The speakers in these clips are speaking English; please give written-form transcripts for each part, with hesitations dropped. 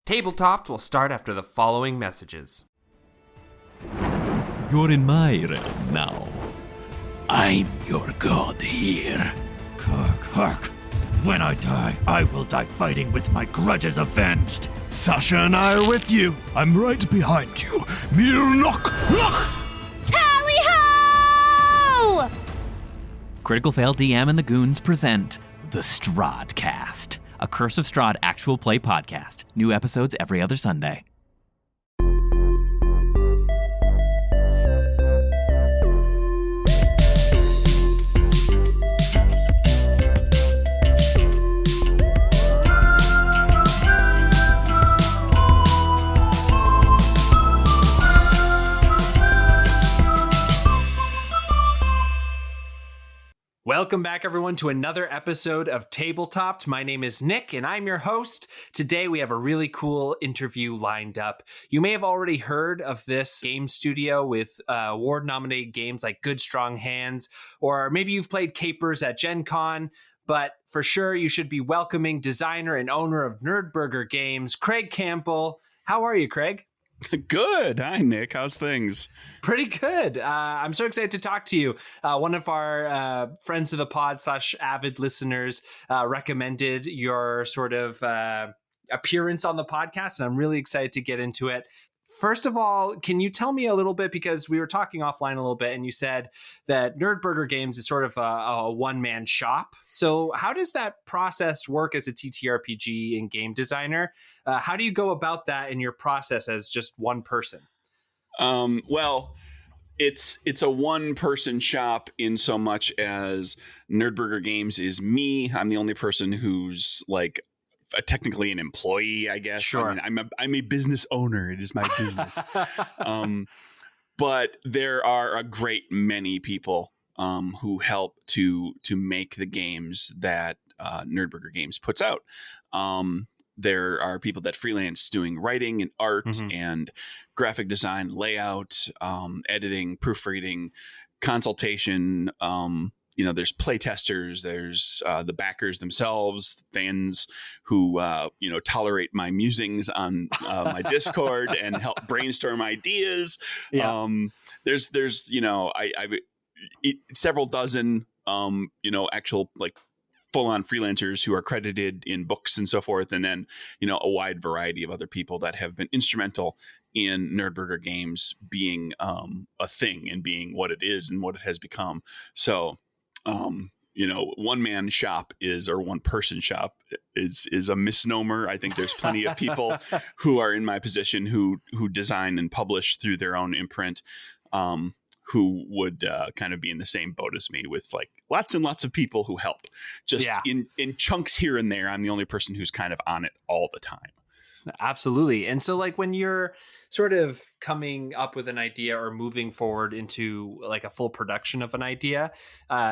Tabletopped will start after the following messages. You're in my realm now. I'm your god here. Kirk. When I die, I will die fighting with my grudges avenged. Sasha and I are with you. I'm right behind you. Mirlock! Tally-ho! Critical Fail DM and the Goons present The Stradcast, a Curse of Strahd actual play podcast. New episodes every other Sunday. Welcome back, everyone, to another episode of Tabletopped. My name is Nick, and I'm your host. Today, we have a really cool interview lined up. You may have already heard of this game studio with award-nominated games like Good Strong Hands, or maybe you've played Capers at Gen Con, but for sure, you should be welcoming designer and owner of NerdBurger Games, Craig Campbell. How are you, Craig? Good. Hi, Nick. How's things? Pretty good. I'm so excited to talk to you. One of our friends of the pod / avid listeners recommended your sort of appearance on the podcast, and I'm really excited to get into it. First of all, can you tell me a little bit, because we were talking offline a little bit, and you said that NerdBurger Games is sort of a one-man shop. So how does that process work as a TTRPG and game designer? How do you go about that in your process as just one person? Well, it's a one-person shop in so much as NerdBurger Games is me. I'm the only person who's like technically an employee, I guess. Sure. I mean, I'm a business owner. It is my business. But there are a great many people who help to make the games that NerdBurger Games puts out. There are people that freelance doing writing and art and graphic design, layout, editing, proofreading, consultation. There's play testers, there's the backers themselves, fans who, tolerate my musings on my Discord and help brainstorm ideas. Yeah. There's several dozen, actual like full-on freelancers who are credited in books and so forth. And then, a wide variety of other people that have been instrumental in NerdBurger Games being a thing and being what it is and what it has become. So, one-man shop or one-person shop is a misnomer. I think there's plenty of people who are in my position who design and publish through their own imprint, who would kind of be in the same boat as me, with like lots and lots of people who help just in chunks here and there. I'm the only person who's kind of on it all the time. Absolutely. And so like when you're sort of coming up with an idea or moving forward into like a full production of an idea,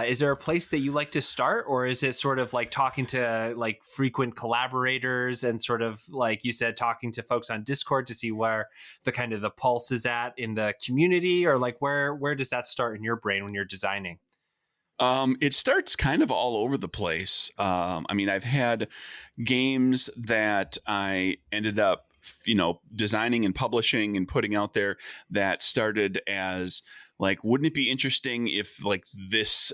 is there a place that you like to start, or is it sort of like talking to like frequent collaborators and sort of like you said, talking to folks on Discord to see where the kind of the pulse is at in the community, or like where does that start in your brain when you're designing? It starts kind of all over the place. I've had games that I ended up, designing and publishing and putting out there that started as like, wouldn't it be interesting if like this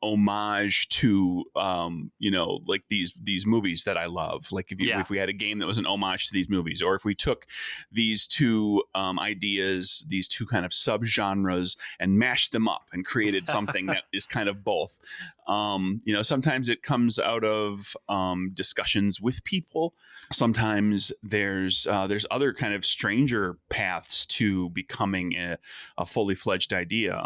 homage to like these movies that I love, like if we had a game that was an homage to these movies, or if we took these two ideas, these two kind of subgenres, and mashed them up and created something that is kind of both. Sometimes it comes out of discussions with people. Sometimes there's other kind of stranger paths to becoming a fully fledged idea.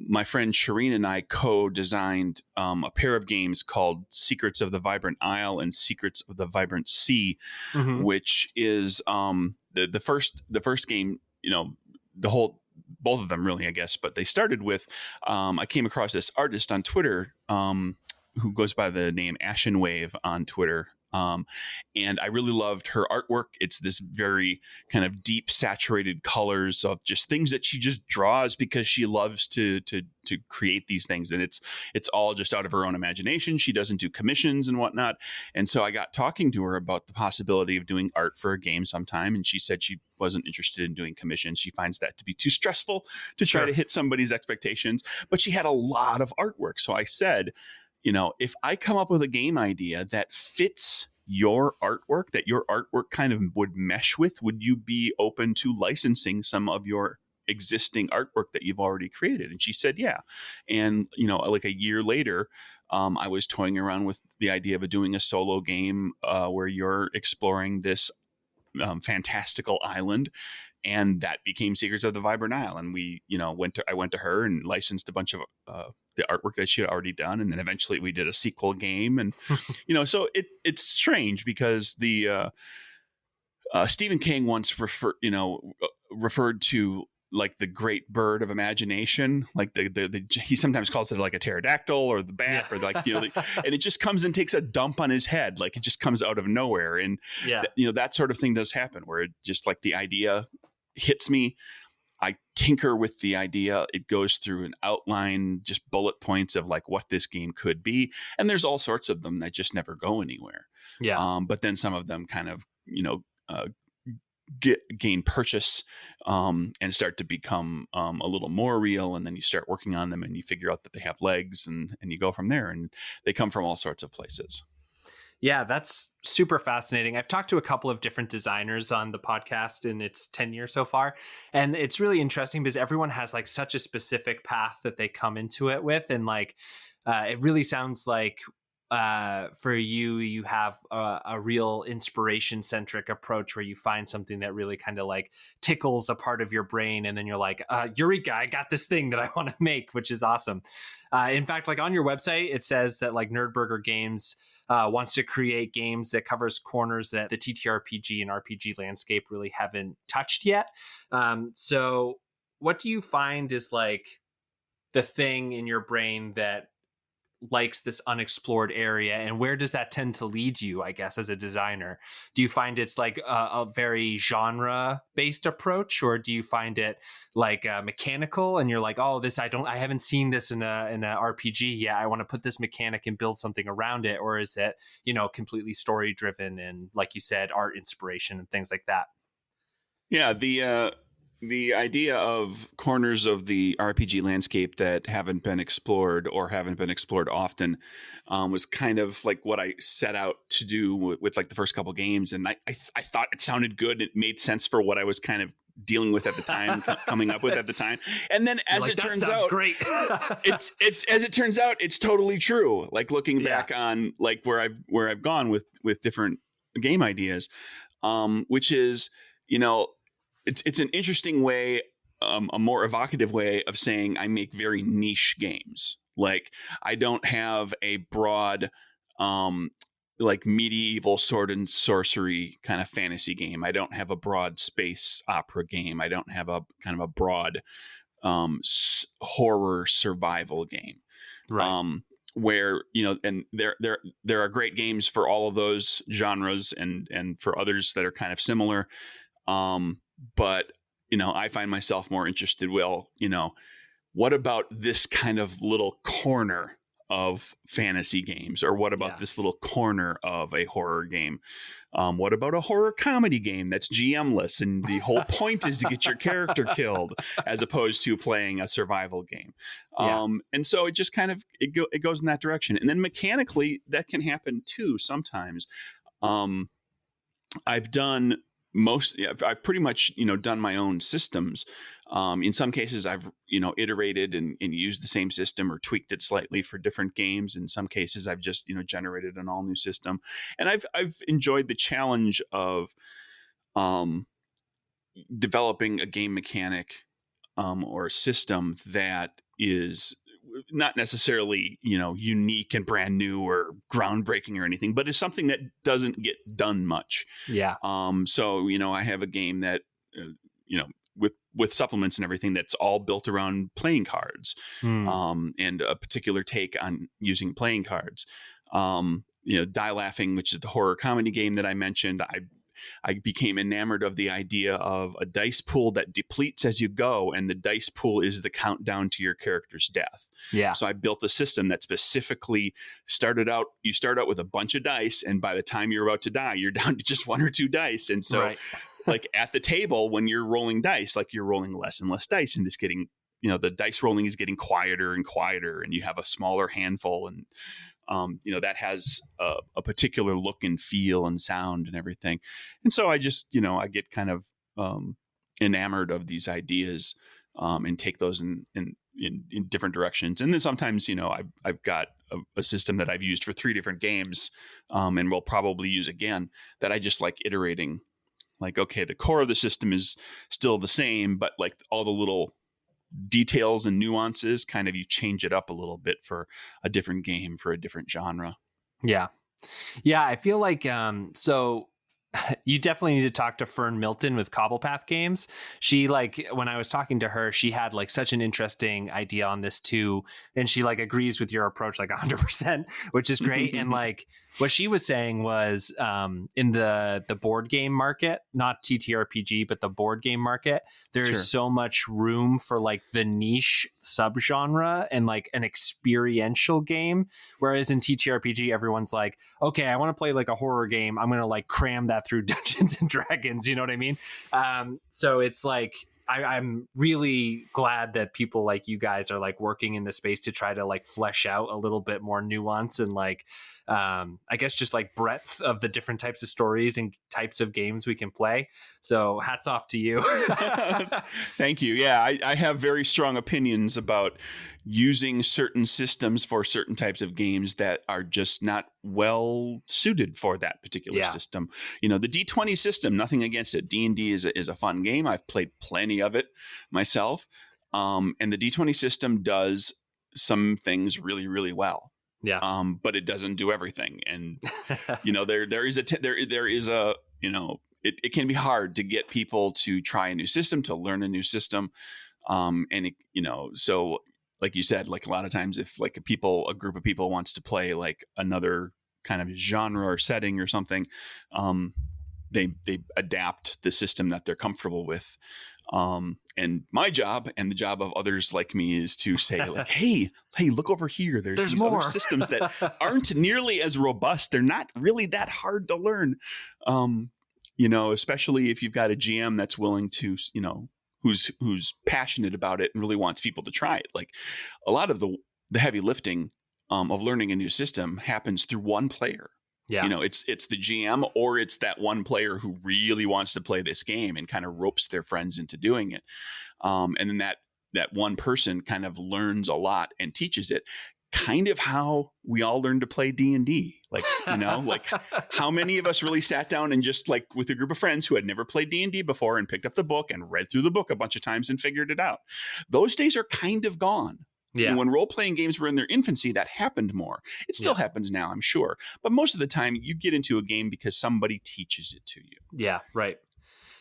My friend Shireen and I co-designed a pair of games called Secrets of the Vibrant Isle and Secrets of the Vibrant Sea, which is the first game, both of them really, I guess, but they started with, I came across this artist on Twitter who goes by the name Ashen Wave on Twitter. And I really loved her artwork. It's this very kind of deep, saturated colors of just things that she just draws because she loves to create these things. And it's all just out of her own imagination. She doesn't do commissions and whatnot. And so I got talking to her about the possibility of doing art for a game sometime. And she said she wasn't interested in doing commissions. She finds that to be too stressful to try to hit somebody's expectations. But she had a lot of artwork. So I said, if I come up with a game idea that fits your artwork, that your artwork kind of would mesh with, would you be open to licensing some of your existing artwork that you've already created? And she said, yeah. And, like a year later, I was toying around with the idea of doing a solo game where you're exploring this fantastical island. And that became Secrets of the Vibrant Isle. And I went to her and licensed a bunch of the artwork that she had already done. And then eventually we did a sequel game. And, so it's strange because the Stephen King once referred to like the great bird of imagination, like he sometimes calls it like a pterodactyl or the bat or like, and it just comes and takes a dump on his head. Like it just comes out of nowhere. And, that sort of thing does happen where it just like the idea hits me. I tinker with the idea. It goes through an outline, just bullet points of like what this game could be. And there's all sorts of them that just never go anywhere. Yeah. But then some of them kind of, gain purchase and start to become a little more real. And then you start working on them and you figure out that they have legs and you go from there. And they come from all sorts of places. Yeah, that's super fascinating. I've talked to a couple of different designers on the podcast in its 10 years so far. And it's really interesting because everyone has like such a specific path that they come into it with. And like, it really sounds like for you have a real inspiration centric approach where you find something that really kind of like tickles a part of your brain. And then you're like, Eureka, I got this thing that I want to make, which is awesome. In fact, like on your website, it says that like NerdBurger Games wants to create games that covers corners that the TTRPG and RPG landscape really haven't touched yet. So what do you find is like the thing in your brain that likes this unexplored area, and where does that tend to lead you, I guess, as a designer? Do you find it's like a very genre based approach, or do you find it like mechanical and you're like, oh, I haven't seen this in a RPG yet, I want to put this mechanic and build something around it? Or is it, completely story driven and, like you said, art inspiration and things like that? Yeah, the idea of corners of the RPG landscape that haven't been explored or haven't been explored often was kind of like what I set out to do with like the first couple games. And I thought it sounded good. It made sense for what I was kind of dealing with at the time, coming up with at the time. And then as it turns out, great. it's as it turns out, it's totally true. Like looking back on like where I've gone with different game ideas, which is, it's an interesting way, a more evocative way of saying I make very niche games. Like I don't have a broad, like medieval sword and sorcery kind of fantasy game. I don't have a broad space opera game. I don't have a kind of a broad horror survival game. Right. Where, and there are great games for all of those genres and for others that are kind of similar. But, I find myself more interested, what about this kind of little corner of fantasy games? Or what about this little corner of a horror game? What about a horror comedy game that's GM-less and the whole point is to get your character killed as opposed to playing a survival game? And so it just kind of, it goes in that direction. And then mechanically that can happen too sometimes. I've pretty much, done my own systems. In some cases I've, iterated and used the same system or tweaked it slightly for different games. In some cases I've just, generated an all new system, and I've enjoyed the challenge of, developing a game mechanic, or a system that is not necessarily, unique and brand new or groundbreaking or anything, but is something that doesn't get done much. Yeah. So, I have a game that, with supplements and everything that's all built around playing cards, and a particular take on using playing cards. Die Laughing, which is the horror comedy game that I mentioned. I became enamored of the idea of a dice pool that depletes as you go, and the dice pool is the countdown to your character's death. Yeah. So I built a system that specifically you start out with a bunch of dice, and by the time you're about to die, you're down to just 1 or 2 dice. And so like at the table, when you're rolling dice, like you're rolling less and less dice, and it's getting, the dice rolling is getting quieter and quieter, and you have a smaller handful, and that has a particular look and feel and sound and everything. And so I just, I get kind of enamored of these ideas and take those in different directions. And then sometimes, I've got a system that I've used for 3 different games and will probably use again, that I just like iterating. Like, okay, the core of the system is still the same, but like all the little details and nuances, kind of you change it up a little bit for a different game, for a different genre. Yeah. I feel like so you definitely need to talk to Fern Milton with Cobblepath Games. She, like, when I was talking to her, she had like such an interesting idea on this too, and she like agrees with your approach like 100%, which is great. And like what she was saying was in the board game market, not TTRPG, but the board game market, there's so much room for like the niche subgenre and like an experiential game. Whereas in TTRPG, everyone's like, okay, I want to play like a horror game. I'm going to like cram that through Dungeons and Dragons. You know what I mean? So it's like, I'm really glad that people like you guys are like working in the space to try to like flesh out a little bit more nuance and like, I guess just like breadth of the different types of stories and types of games we can play. So hats off to you. Thank you. Yeah, I have very strong opinions about using certain systems for certain types of games that are just not well suited for that particular system. The D20 system, nothing against it. D&D is a fun game. I've played plenty of it myself. And the D20 system does some things really, really well. Yeah. But it doesn't do everything. And, it can be hard to get people to try a new system, to learn a new system. So like you said, like a lot of times if like a group of people wants to play like another kind of genre or setting or something, they adapt the system that they're comfortable with. And my job and the job of others like me is to say like, hey, look over here. There's these more other systems that aren't nearly as robust. They're not really that hard to learn. Especially if you've got a GM that's willing to, who's passionate about it and really wants people to try it. Like a lot of the heavy lifting of learning a new system happens through one player. Yeah. It's the GM or it's that one player who really wants to play this game and kind of ropes their friends into doing it. And then that one person kind of learns a lot and teaches it. Kind of how we all learned to play D&D. Like, like how many of us really sat down and just like with a group of friends who had never played D&D before and picked up the book and read through the book a bunch of times and figured it out. Those days are kind of gone. Yeah. And when role-playing games were in their infancy, that happened more. It still happens now, I'm sure. But most of the time, you get into a game because somebody teaches it to you. Yeah, right.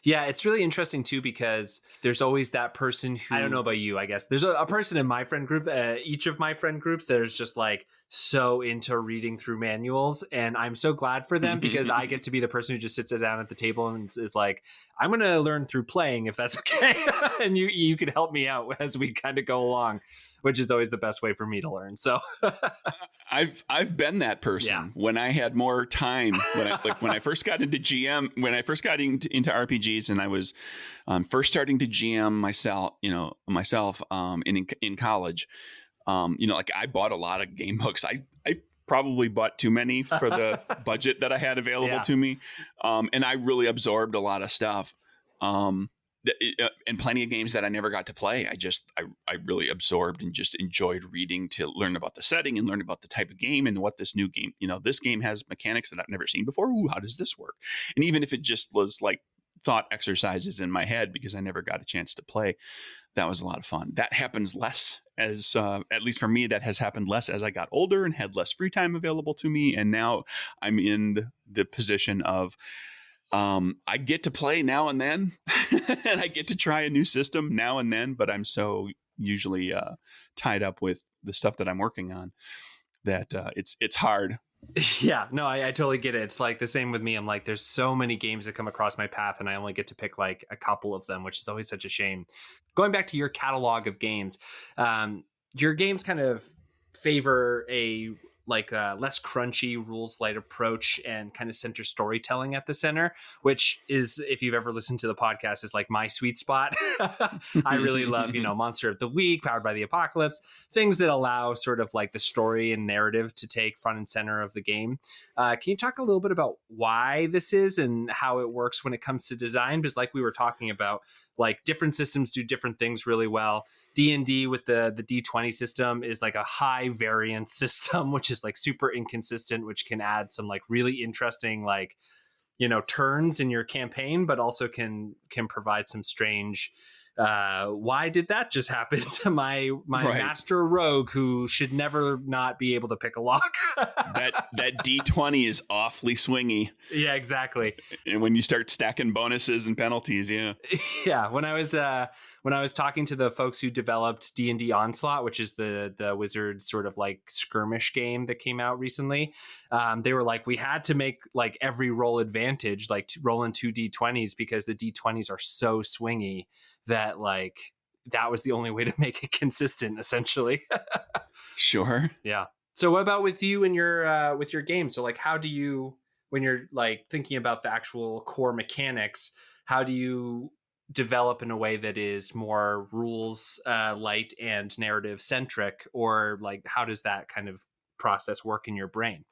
Yeah, it's really interesting, too, because there's always that person who, I don't know about you, I guess. There's a person in my friend group, each of my friend groups, that is just like so into reading through manuals. And I'm so glad for them because I get to be the person who just sits down at the table and is like, I'm going to learn through playing if that's okay. And you can help me out as we kind of go along, which is always the best way for me to learn. So I've been that person when I had more time, when I first got into GM, when I first got into RPGs and I was first starting to GM myself in college. Like I bought a lot of game books. I probably bought too many for the budget that I had available to me. And I really absorbed a lot of stuff. And plenty of games that I never got to play. I really absorbed and just enjoyed reading to learn about the setting and learn about the type of game and what this new game, this game has mechanics that I've never seen before. Ooh, how does this work? And even if it just was like thought exercises in my head because I never got a chance to play, that was a lot of fun. That happens less as, at least for me, that has happened less as I got older and had less free time available to me. And now I'm in the position of, I get to play now and then and I get to try a new system now and then, but I'm so usually tied up with the stuff that I'm working on that it's hard. Yeah, no, I totally get it. It's like the same with me. I'm like, there's so many games that come across my path, and I only get to pick like a couple of them, which is always such a shame. Going back to your catalog of games, your games kind of favor a less crunchy rules light approach and kind of center storytelling at the center, which is, if you've ever listened to the podcast, is like my sweet spot. I really love, Monster of the Week, Powered by the Apocalypse, things that allow sort of like the story and narrative to take front and center of the game. Can you talk a little bit about why this is and how it works when it comes to design? Because like we were talking about, like different systems do different things really well. D&D with the D20 system is like a high variance system, which is like super inconsistent, which can add some like really interesting turns in your campaign, but also can provide some strange why did that just happen to my Right. master rogue who should never not be able to pick a lock? that D20 is awfully swingy. Yeah, exactly. And when you start stacking bonuses and penalties, yeah. Yeah, when I was talking to the folks who developed D&D Onslaught, which is the Wizards sort of like skirmish game that came out recently, they were like, we had to make like every roll advantage, like rolling 2 D20s, because the D20s are so swingy that like that was the only way to make it consistent, essentially. Sure. Yeah. So what about with you and your with your game? So like, how do you, when you're like thinking about the actual core mechanics, how do you develop in a way that is more rules light and narrative centric, or like how does that kind of process work in your brain?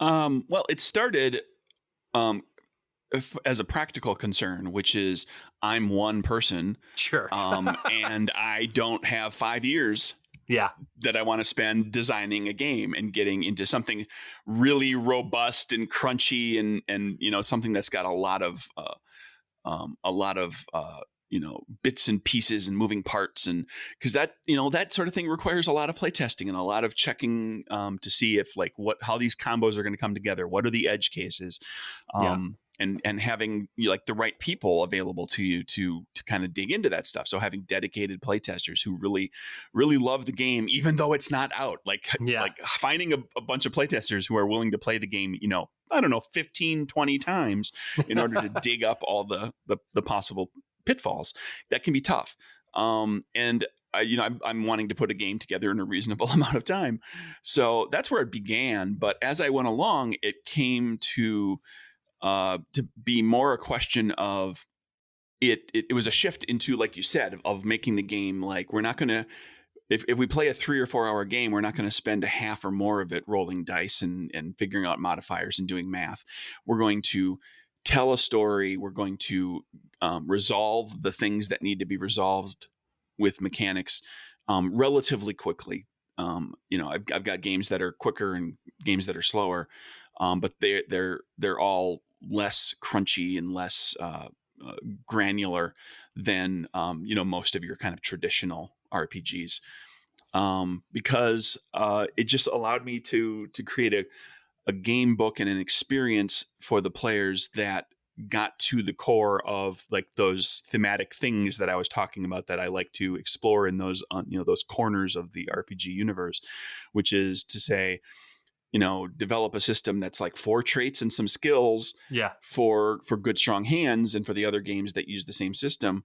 Well, it started as a practical concern, which is I'm one person, Sure. and I don't have 5 years Yeah. that I want to spend designing a game and getting into something really robust and crunchy and something that's got a lot of bits and pieces and moving parts, and because that sort of thing requires a lot of playtesting and a lot of checking to see if how these combos are going to come together. What are the edge cases? And having the right people available to you to kind of dig into that stuff. So having dedicated playtesters who really, really love the game, even though it's not out, like finding a bunch of playtesters who are willing to play the game, 15, 20 times in order to dig up all the possible pitfalls, that can be tough. And I'm wanting to put a game together in a reasonable amount of time. So that's where it began. But as I went along, it came to be more a question of it was a shift into, like you said, of making the game like, we're not going to, if we play a 3 or 4 hour game, we're not going to spend a half or more of it rolling dice and figuring out modifiers and doing math. We're going to tell a story. We're going to resolve the things that need to be resolved with mechanics relatively quickly. I've got games that are quicker and games that are slower, but they're all less crunchy and less granular than most of your kind of traditional RPGs, because it just allowed me to create a game book and an experience for the players that got to the core of like those thematic things that I was talking about that I like to explore in those those corners of the RPG universe, which is to say, develop a system that's like 4 traits and some skills for good, strong hands, and for the other games that use the same system,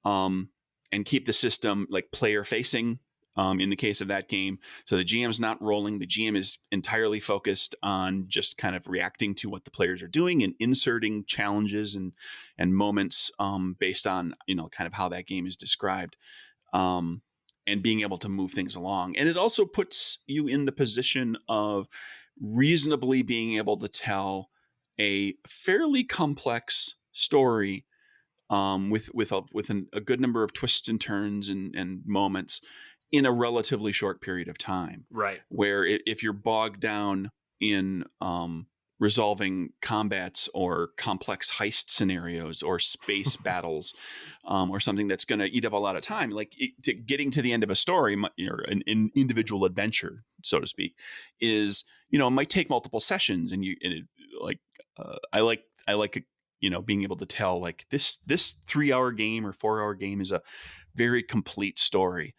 and keep the system like player facing in the case of that game. So the GM's not rolling. The GM is entirely focused on just kind of reacting to what the players are doing and inserting challenges and moments based on, kind of how that game is described. And being able to move things along. And it also puts you in the position of reasonably being able to tell a fairly complex story with a good number of twists and turns and moments in a relatively short period of time. Right. Where if you're bogged down in resolving combats or complex heist scenarios or space battles or something that's going to eat up a lot of time, getting to the end of a story or an individual adventure, so to speak, is, it might take multiple sessions. And I like being able to tell like this 3-hour game or 4-hour game is a very complete story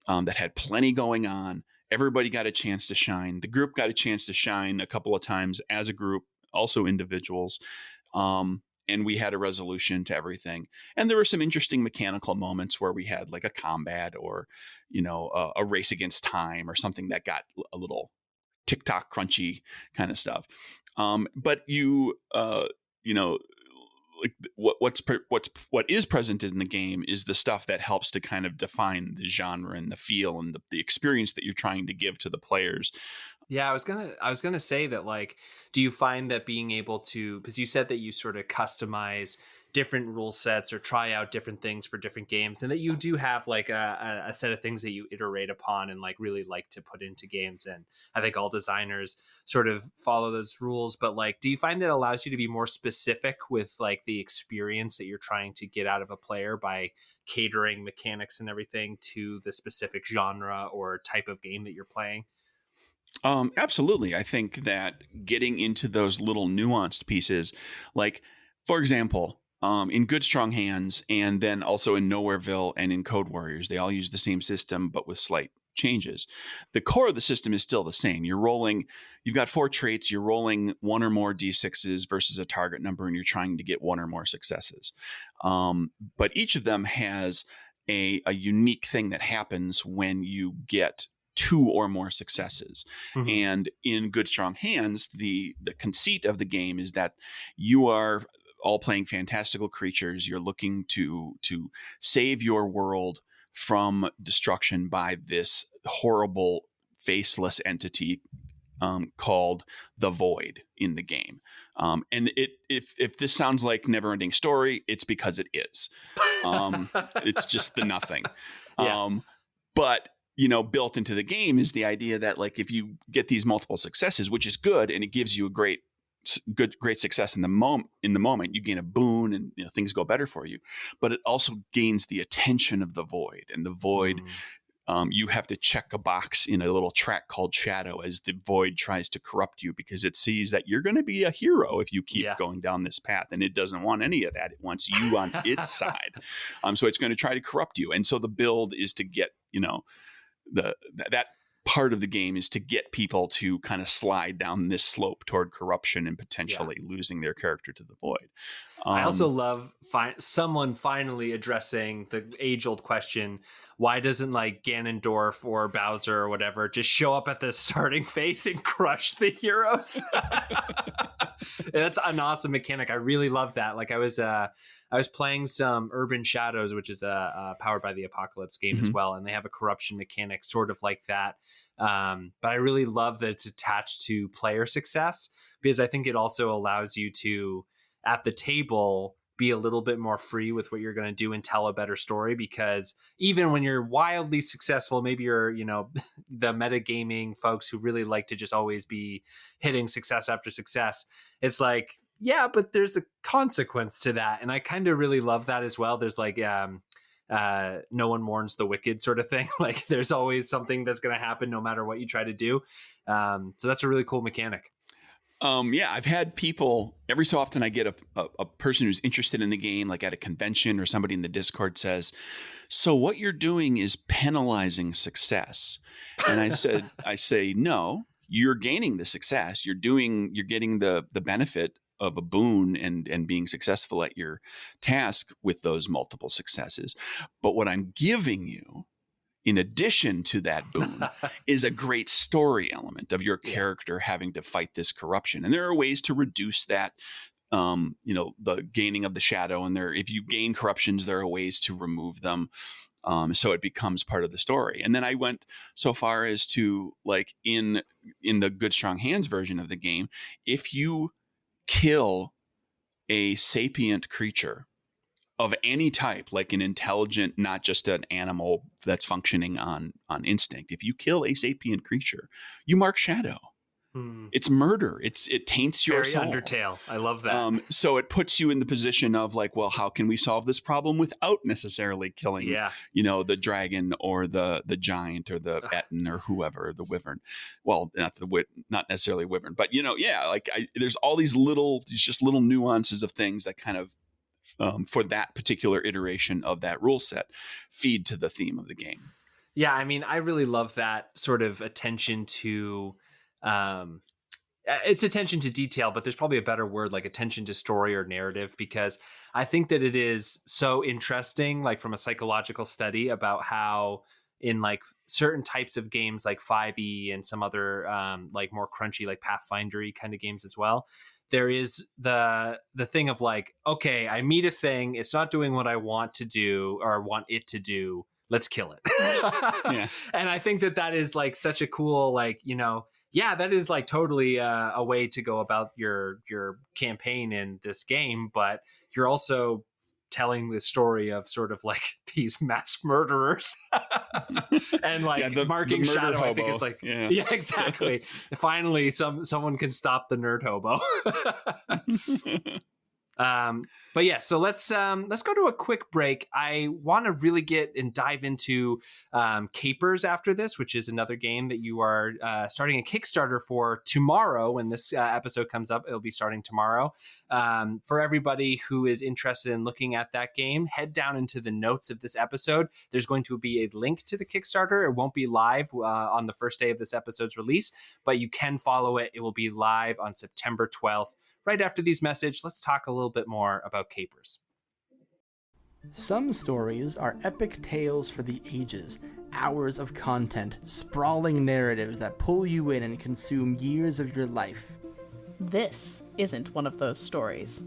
that had plenty going on. everybody got a chance to shine. The group got a chance to shine a couple of times as a group, also individuals. And we had a resolution to everything. And there were some interesting mechanical moments where we had like a combat or, a race against time or something that got a little TikTok crunchy kind of stuff. But like what is present in the game is the stuff that helps to kind of define the genre and the feel and the experience that you're trying to give to the players. Yeah, I was gonna say that, like, do you find that being able to, because you said that you sort of customize different rule sets or try out different things for different games, and that you do have like a set of things that you iterate upon and like really like to put into games, and I think all designers sort of follow those rules. But like, do you find that it allows you to be more specific with like the experience that you're trying to get out of a player by catering mechanics and everything to the specific genre or type of game that you're playing? Absolutely. I think that getting into those little nuanced pieces, like, for example, in Good Strong Hands, and then also in Nowhereville and in Code Warriors, they all use the same system, but with slight changes. The core of the system is still the same. You've got 4 traits, you're rolling 1 or more D6s versus a target number, and you're trying to get 1 or more successes. But each of them has a unique thing that happens when you get 2 or more successes. Mm-hmm. And in Good Strong Hands, the conceit of the game is that you are all playing fantastical creatures. You're looking to save your world from destruction by this horrible faceless entity called the Void in the game. And if this sounds like Neverending Story, it's because it is. It's just the nothing. Yeah. But built into the game is the idea that, like, if you get these multiple successes, which is good, and it gives you a great success in the moment, you gain a boon and things go better for you. But it also gains the attention of the Void, and the Void, you have to check a box in a little track called Shadow as the Void tries to corrupt you, because it sees that you're going to be a hero if you keep going down this path, and it doesn't want any of that. It wants you on its side. So it's going to try to corrupt you. And so the build is to get that part of the game is to get people to kind of slide down this slope toward corruption and potentially losing their character to the Void. I also love someone finally addressing the age-old question: why doesn't like Ganondorf or Bowser or whatever just show up at the starting phase and crush the heroes? That's an awesome mechanic. I really love that. Like, I was playing some Urban Shadows, which is a Powered by the Apocalypse game as well, and they have a corruption mechanic sort of like that. But I really love that it's attached to player success, because I think it also allows you to, at the table, be a little bit more free with what you're going to do and tell a better story. Because even when you're wildly successful, maybe you're, the metagaming folks who really like to just always be hitting success after success. It's like, yeah, but there's a consequence to that. And I kind of really love that as well. There's like, no one mourns the wicked sort of thing. Like, there's always something that's going to happen no matter what you try to do. So that's a really cool mechanic. I've had people, every so often I get a person who's interested in the game, like at a convention, or somebody in the Discord says, so what you're doing is penalizing success. And I say, no, you're gaining the success. You're getting the benefit of a boon and being successful at your task with those multiple successes. But what I'm giving you, in addition to that boon, is a great story element of your character having to fight this corruption. And there are ways to reduce that, the gaining of the shadow. And if you gain corruptions, there are ways to remove them. So it becomes part of the story. And then I went so far as to, like, in the Good Strong Hands version of the game, if you kill a sapient creature of any type, like an intelligent, not just an animal that's functioning on instinct. If you kill a sapient creature, you mark shadow. It's murder. It taints your soul. Very Undertale. I love that. So it puts you in the position of, like, well, how can we solve this problem without necessarily killing, the dragon or the giant or the Etten or whoever, the wyvern. Well, not necessarily wyvern, but there's all these little nuances of things that kind of, for that particular iteration of that rule set, feed to the theme of the game. Yeah, I mean, I really love that sort of attention to it's attention to detail, but there's probably a better word, like attention to story or narrative, because I think that it is so interesting, like from a psychological study about how in like certain types of games like 5e and some other like more crunchy like Pathfindery kind of games as well, there is the thing of like, okay, I meet a thing, it's not doing what I want to do or want it to do, let's kill it. Yeah. And I think that that is like such a cool, like, you know, yeah, that is like totally a way to go about your campaign in this game, but you're also telling the story of sort of like these mass murderers and like the marking murder Shadow. hobo. I think it's like, Yeah. yeah, exactly. Finally, someone can stop the nerd hobo. But yeah, so let's go to a quick break. I want to really get and dive into Capers after this, which is another game that you are starting a Kickstarter for tomorrow. When this episode comes up, it'll be starting tomorrow. For everybody who is interested in looking at that game, head down into the notes of this episode. There's going to be a link to the Kickstarter. It won't be live on the first day of this episode's release, but you can follow it. It will be live on September 12th. Right after these messages, let's talk a little bit more about Capers. Some stories are epic tales for the ages, hours of content, sprawling narratives that pull you in and consume years of your life. This isn't one of those stories.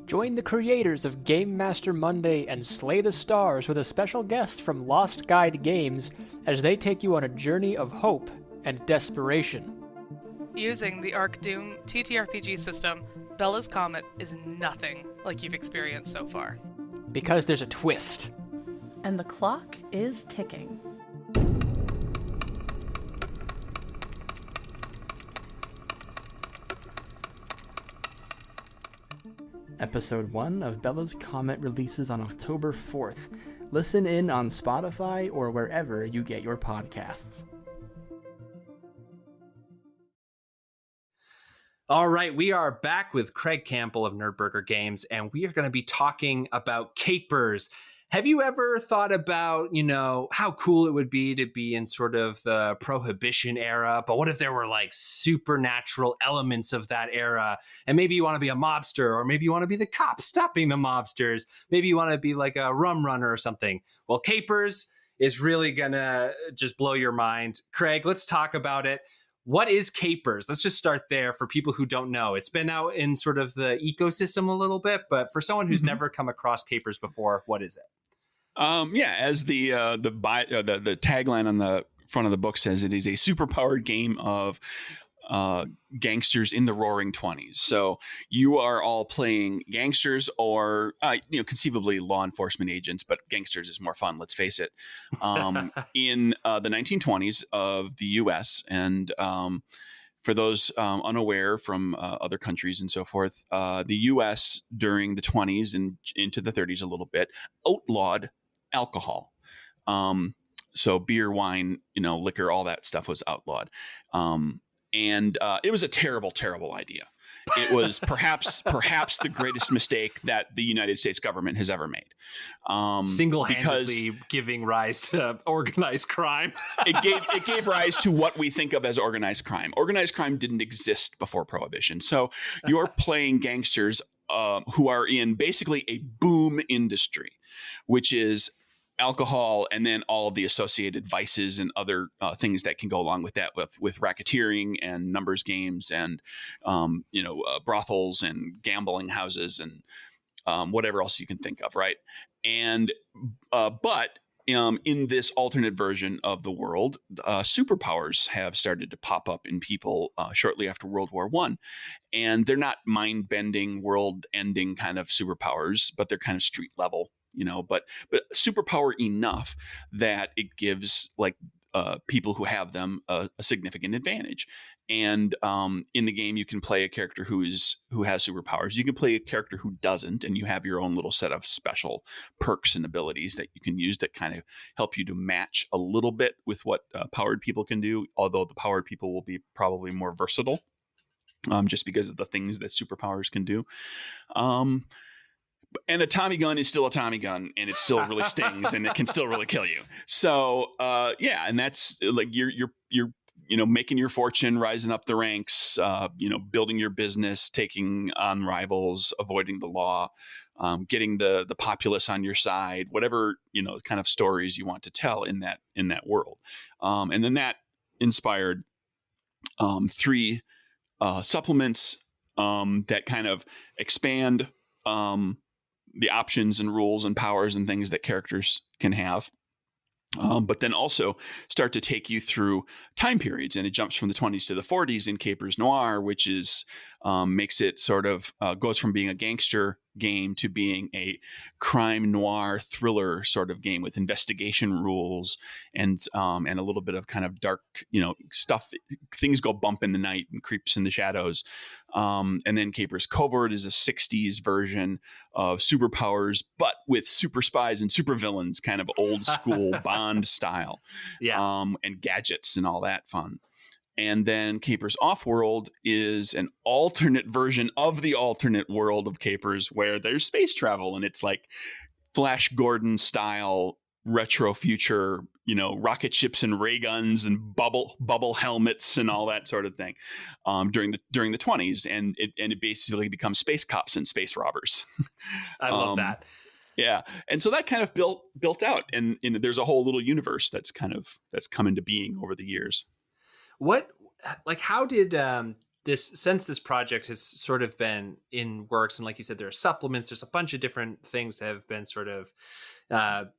Join the creators of Game Master Monday and Slay the Stars with a special guest from Lost Guide Games as they take you on a journey of hope and desperation. Using the Arc Doom TTRPG system, Bella's Comet is nothing like you've experienced so far. Because there's a twist. And the clock is ticking. Episode 1 of Bella's Comet releases on October 4th. Listen in on Spotify or wherever you get your podcasts. All right, we are back with Craig Campbell of NerdBurger Games, and we are going to be talking about Capers. Have you ever thought about, you know, how cool it would be to be in sort of the Prohibition era, but what if there were like supernatural elements of that era? And maybe you want to be a mobster, or maybe you want to be the cop stopping the mobsters. Maybe you want to be like a rum runner or something. Well, Capers is really going to just blow your mind. Craig, let's talk about it. What is Capers? Let's just start there for people who don't know. It's been out in sort of the ecosystem a little bit, but for someone who's never come across Capers before, what is it? As the tagline on the front of the book says, it is a superpowered game of gangsters in the roaring 20s. So you are all playing gangsters or, conceivably law enforcement agents, but gangsters is more fun, let's face it, in the 1920s of the U.S. And for those unaware from other countries and so forth, the U.S. during the 20s and into the 30s a little bit outlawed alcohol. So beer, wine, liquor, all that stuff was outlawed. And it was a terrible, terrible idea. It was perhaps the greatest mistake that the United States government has ever made. Single-handedly giving rise to organized crime. it gave rise to what we think of as organized crime. Organized crime didn't exist before Prohibition. So you're playing gangsters who are in basically a boom industry, which is alcohol, and then all of the associated vices and other things that can go along with that, with racketeering and numbers games and brothels and gambling houses and whatever else you can think of, right? And but in this alternate version of the world, superpowers have started to pop up in people shortly after World War I, and they're not mind-bending, world-ending kind of superpowers, but they're kind of street level. But superpower enough that it gives people who have them a significant advantage. And in the game, you can play a character who has superpowers. You can play a character who doesn't, and you have your own little set of special perks and abilities that you can use that kind of help you to match a little bit with what powered people can do. Although the powered people will be probably more versatile, just because of the things that superpowers can do. And a Tommy gun is still a Tommy gun, and it still really stings, and it can still really kill you. So, and that's like you're making your fortune, rising up the ranks, building your business, taking on rivals, avoiding the law, getting the populace on your side, whatever kind of stories you want to tell in that world. And then that inspired 3 supplements that kind of expand the options and rules and powers and things that characters can have. But then also start to take you through time periods, and it jumps from the 20s to the 40s in Capers Noir, which is makes it sort of goes from being a gangster game to being a crime noir thriller sort of game with investigation rules and a little bit of kind of dark stuff. Things go bump in the night and creeps in the shadows. And then Capers Covert is a 60s version of superpowers, but with super spies and super villains, kind of old school Bond style. Yeah. And gadgets and all that fun. And then Capers Offworld is an alternate version of the alternate world of Capers, where there's space travel, and it's like Flash Gordon style retro future, rocket ships and ray guns and bubble helmets and all that sort of thing during the 20s, and it basically becomes space cops and space robbers. I love that. Yeah, and so that kind of built out, and there's a whole little universe that's come into being over the years. How did this project has sort of been in works, and like you said, there are supplements, there's a bunch of different things that have been sort of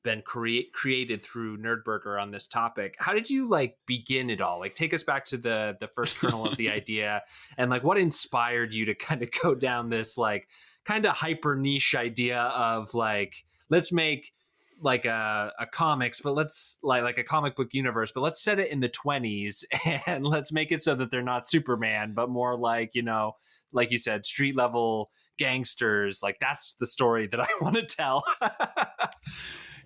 been created through NerdBurger on this topic. How did you begin it all? Take us back to the first kernel of the idea, and what inspired you to kind of go down this kind of hyper niche idea of let's make a comics, but let's like a comic book universe, but let's set it in the 20s and let's make it so that they're not Superman, but more like you said, street level gangsters. That's the story that I want to tell.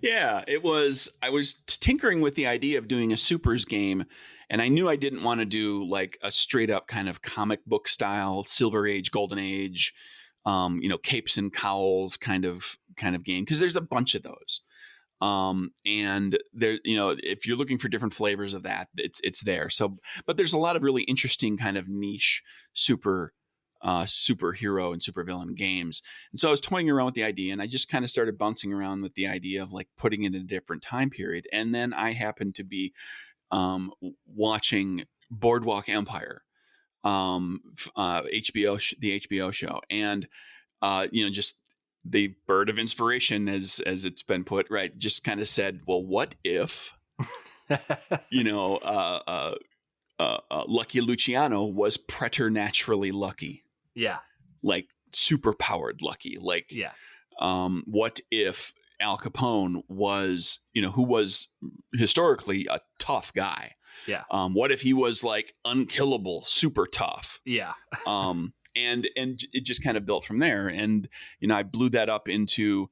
Yeah, I was tinkering with the idea of doing a supers game, and I knew I didn't want to do a straight up kind of comic book style Silver Age, Golden Age, capes and cowls kind of game, because there's a bunch of those. And there, if you're looking for different flavors of that, it's there. So, but there's a lot of really interesting kind of niche superhero and supervillain games. And so I was toying around with the idea, and I just kind of started bouncing around with the idea of putting it in a different time period. And then I happened to be watching Boardwalk Empire, HBO, the HBO show, and just the bird of inspiration, as it's been put, right, just kind of said, well, what if Lucky Luciano was preternaturally lucky? Yeah. Super powered lucky. What if Al Capone was, who was historically a tough guy? Yeah. What if he was unkillable, super tough? Yeah. And it just kind of built from there. And, I blew that up into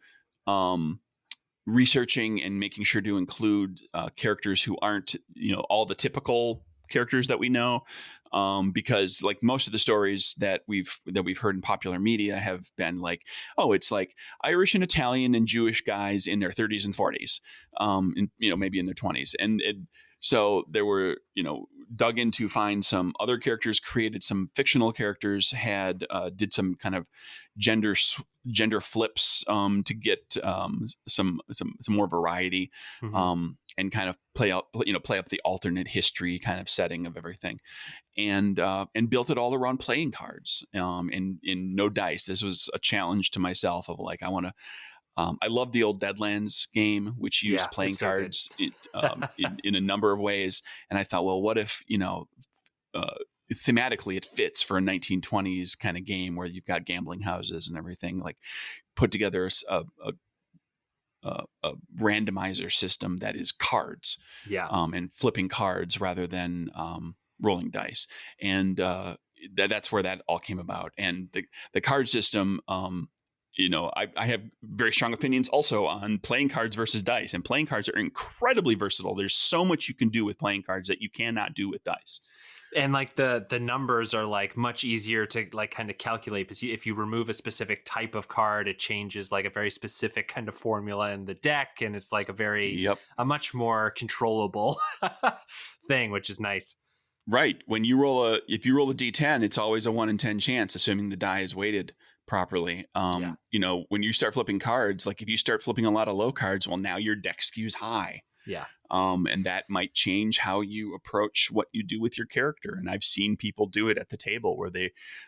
researching and making sure to include characters who aren't, all the typical characters that we know. Because most of the stories that we've heard in popular media have been it's Irish and Italian and Jewish guys in their 30s and 40s, and, maybe in their 20s. And so there were, dug in to find some other characters, created some fictional characters, did some kind of gender flips to get some more variety, and kind of play up the alternate history kind of setting of everything, and built it all around playing cards, and in no dice. This was a challenge to myself of I want to. I love the old Deadlands game, which used playing cards in a number of ways. And I thought, well, what if, thematically it fits for a 1920s kind of game where you've got gambling houses and everything, put together a randomizer system that is cards, and flipping cards rather than rolling dice. And that's where that all came about. And the card system, I have very strong opinions also on playing cards versus dice, and playing cards are incredibly versatile. There's so much you can do with playing cards that you cannot do with dice. And like the numbers are like much easier to like kind of calculate, because if you remove a specific type of card, it changes like a very specific kind of formula in the deck, and it's like a much more controllable thing, which is nice. Right. When you if you roll a D10, it's always a 1 in 10 chance, assuming the die is weighted properly. You know, when you start flipping cards, like if you start flipping a lot of low cards, well, now your deck skews high. Yeah. And that might change how you approach what you do with your character. And I've seen people do it at the table where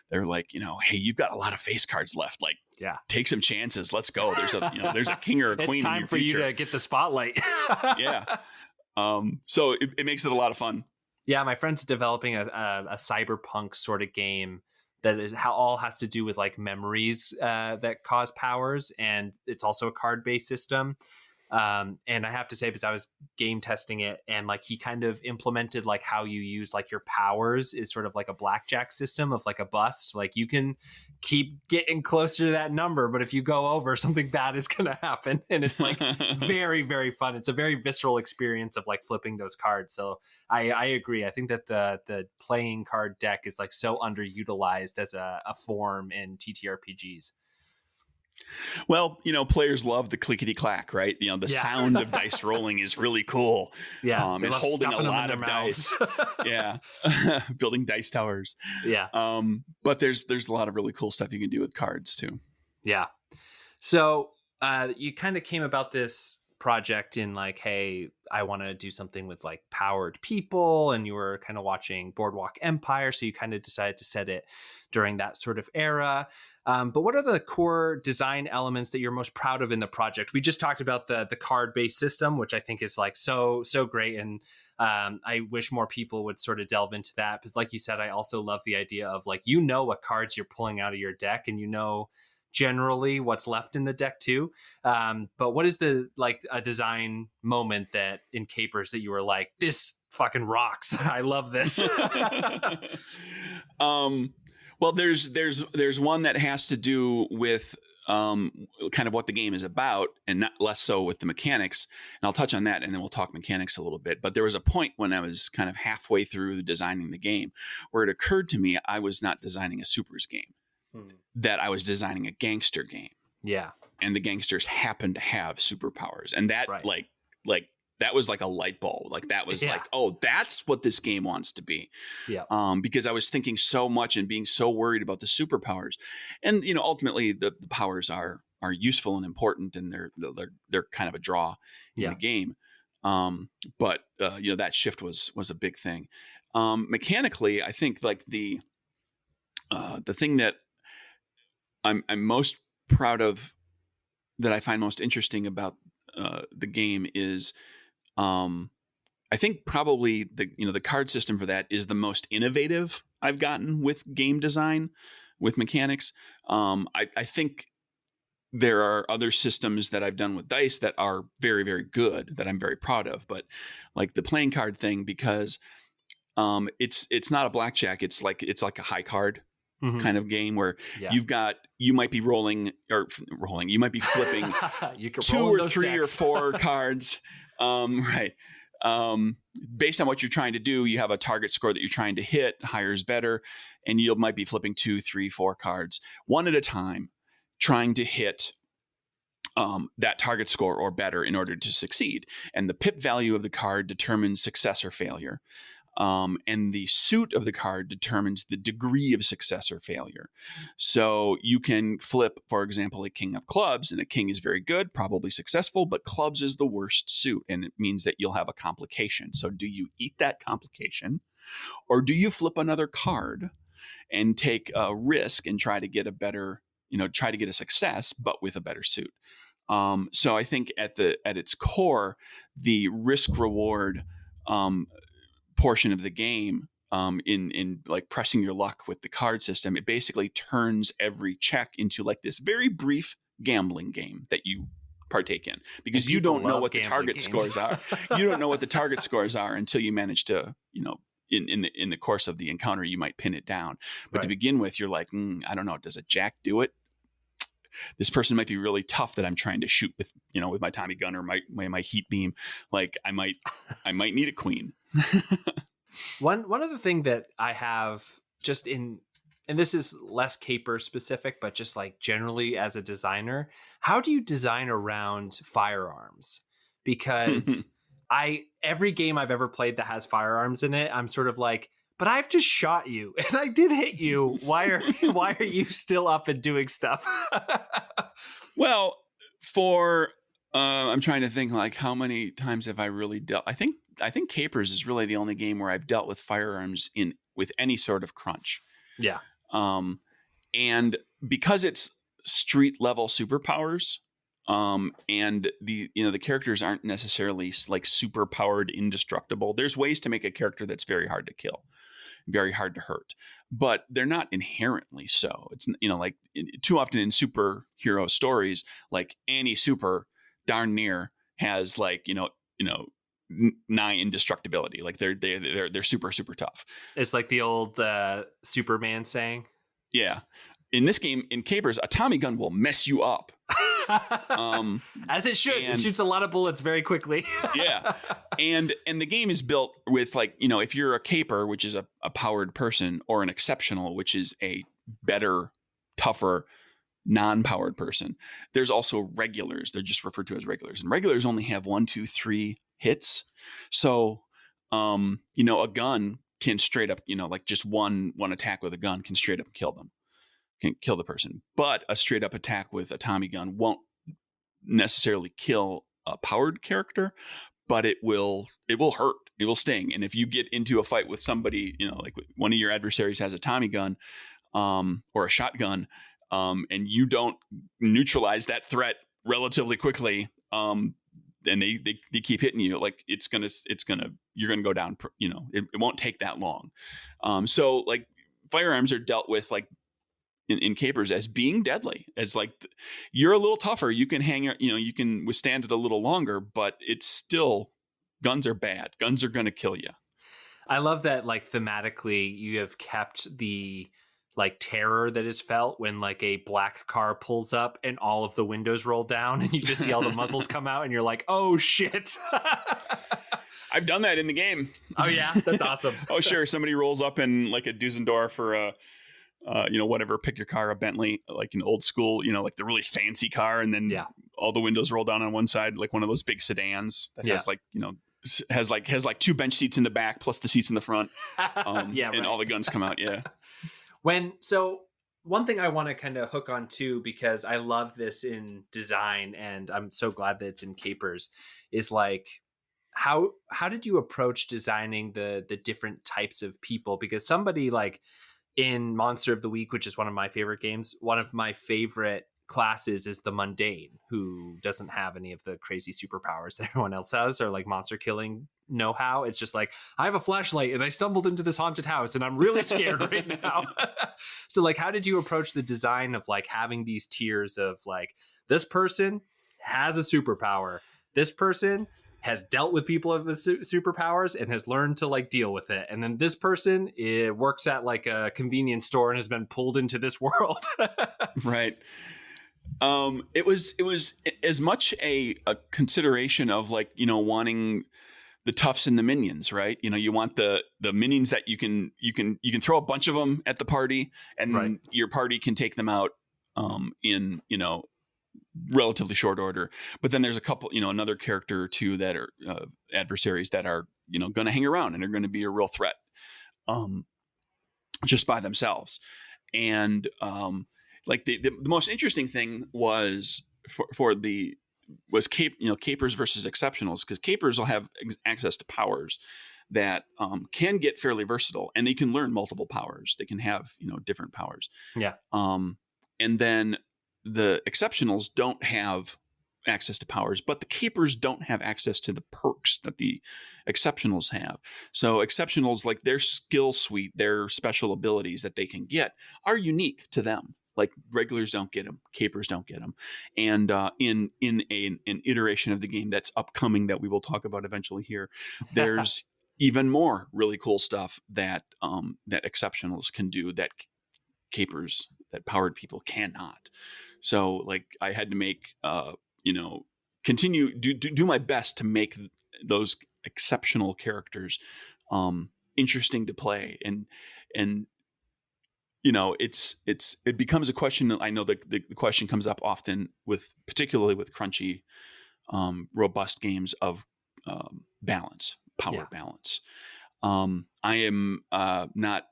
they're like, you know, hey, you've got a lot of face cards left. Like, take some chances. Let's go. There's a king or a queen. It's time in your for future. you to get the spotlight. Yeah. So it makes it a lot of fun. Yeah, my friend's developing a cyberpunk sort of game that is all has to do with like memories that cause powers, and it's also a card-based system. And I have to say, because I was game testing it, and like he kind of implemented like how you use like your powers is sort of like a blackjack system of like a bust. Like you can keep getting closer to that number, but if you go over, something bad is going to happen. And it's like very, very fun. It's a very visceral experience of like flipping those cards. So I agree. I think that the playing card deck is like so underutilized as a form in TTRPGs. Well, you know, players love the clickety clack, right? You know, the sound of dice rolling is really cool. Yeah, and holding a lot of dice. Yeah, building dice towers. Yeah. But there's a lot of really cool stuff you can do with cards too. Yeah. So you kind of came about this project in like, hey, I want to do something with like powered people, and you were kind of watching Boardwalk Empire, so you kind of decided to set it during that sort of era. But what are the core design elements that you're most proud of in the project? We just talked about the card-based system, which I think is like so great, and I wish more people would sort of delve into that, because like you said, I also love the idea of like, you know, what cards you're pulling out of your deck, and you know generally what's left in the deck too. But what is the like a design moment that in Capers that you were like, this fucking rocks, I love this? Well, there's one that has to do with kind of what the game is about, and not less so with the mechanics. And I'll touch on that, and then we'll talk mechanics a little bit. But there was a point when I was kind of halfway through designing the game where it occurred to me I was not designing a supers game, that I was designing a gangster game. Yeah. And the gangsters happen to have superpowers. And that like that was like a light bulb. Like that was like, oh, that's what this game wants to be. Yeah. Because I was thinking so much and being so worried about the superpowers. And, you know, ultimately the powers are useful and important, and they're kind of a draw in the game. But you know, that shift was a big thing. Mechanically, I think like the thing that I'm most proud of, that I find most interesting about the game is, I think probably the card system for that is the most innovative I've gotten with game design, with mechanics. I think there are other systems that I've done with dice that are very, very good, that I'm very proud of. But like the playing card thing, because it's not a blackjack, it's like a high card kind of game where you might be you might be flipping you can 2 or 3 or 4 cards. Based on what you're trying to do, you have a target score that you're trying to hit, higher is better, and you might be flipping 2, 3, 4 cards one at a time, trying to hit that target score or better in order to succeed. And the pip value of the card determines success or failure. And the suit of the card determines the degree of success or failure. So you can flip, for example, a king of clubs, and a king is very good, probably successful, but clubs is the worst suit, and it means that you'll have a complication. So do you eat that complication, or do you flip another card and take a risk and try to get a success, but with a better suit? So I think at its core, the risk reward portion of the game, in like pressing your luck with the card system, it basically turns every check into like this very brief gambling game that you partake in, because you don't know what the target scores are. You don't know what the target scores are until you manage to, you know, in the course of the encounter, you might pin it down. But to begin with, you're like, I don't know, does a jack do it? This person might be really tough that I'm trying to shoot with, you know, with my Tommy gun or my heat beam. Like I might need a queen. One other thing that I have just in, and this is less caper specific, but just like generally as a designer, how do you design around firearms? Because every game I've ever played that has firearms in it, I'm sort of like, but I've just shot you and I did hit you. Why are you still up and doing stuff? Well, I'm trying to think, like, how many times have I really dealt? I think Capers is really the only game where I've dealt with firearms with any sort of crunch. Yeah. And because it's street level superpowers, and the characters aren't necessarily like super powered indestructible. There's ways to make a character that's very hard to kill, very hard to hurt, but they're not inherently so. It's, like too often in superhero stories, like any super darn near has like, nigh indestructibility. Like they're super, super tough. It's like the old Superman saying. Yeah. In this game, in Capers, a Tommy gun will mess you up. As it should. It shoots a lot of bullets very quickly. Yeah. And the game is built with, like, if you're a caper, which is a powered person, or an exceptional, which is a better, tougher, non-powered person, there's also regulars. They're just referred to as regulars. And regulars only have 1, 2, 3 hits. So, a gun can straight up, like just one attack with a gun can straight up kill them. Can kill the person, but a straight up attack with a Tommy gun won't necessarily kill a powered character, but it will hurt. It will sting. And if you get into a fight with somebody, like one of your adversaries has a Tommy gun, or a shotgun, and you don't neutralize that threat relatively quickly, and they keep hitting you, like you're gonna go down. It won't take that long. So like firearms are dealt with like in Capers as being deadly, as like you're a little tougher, you can you can withstand it a little longer, but it's still, guns are bad. Guns are going to kill you. I love that, like, thematically you have kept the like terror that is felt when like a black car pulls up and all of the windows roll down and you just see all the muzzles come out and you're like, oh shit. I've done that in the game. Oh yeah, that's awesome. Oh sure, somebody rolls up in like a Dusseldorf or a whatever, pick your car, a Bentley, like an old school, like the really fancy car. And then all the windows roll down on one side, like one of those big sedans that has like, has like 2 bench seats in the back plus the seats in the front. And all the guns come out. Yeah. So one thing I want to kind of hook on to, because I love this in design and I'm so glad that it's in Capers, is like, how did you approach designing the different types of people? Because somebody like, in Monster of the Week, which is one of my favorite games, one of my favorite classes is the mundane, who doesn't have any of the crazy superpowers that everyone else has, or like monster killing know-how. It's just like, I have a flashlight and I stumbled into this haunted house and I'm really scared right now. So like, how did you approach the design of like having these tiers of like, this person has a superpower, this person has dealt with people with superpowers and has learned to like deal with it, and then this person works at like a convenience store and has been pulled into this world? Right. It was as much a consideration of like, wanting the toughs and the minions, right? You want the minions that you can throw a bunch of them at the party, and your party can take them out in relatively short order. But then there's a couple, another character or two that are adversaries that are, going to hang around and are going to be a real threat, just by themselves. And like the most interesting thing was Capers versus Exceptionals, because Capers will have access to powers that can get fairly versatile, and they can learn multiple powers. They can have different powers. Yeah. And then the Exceptionals don't have access to powers, but the Capers don't have access to the perks that the Exceptionals have. So Exceptionals, like their skill suite, their special abilities that they can get are unique to them. Like regulars don't get them, Capers don't get them. And in an iteration of the game that's upcoming that we will talk about eventually here, there's even more really cool stuff that that Exceptionals can do that Capers, that powered people cannot. So like I had to make, continue do my best to make those exceptional characters interesting to play. And it becomes a question. I know that the question comes up often particularly with crunchy, robust games of balance, power balance. I am not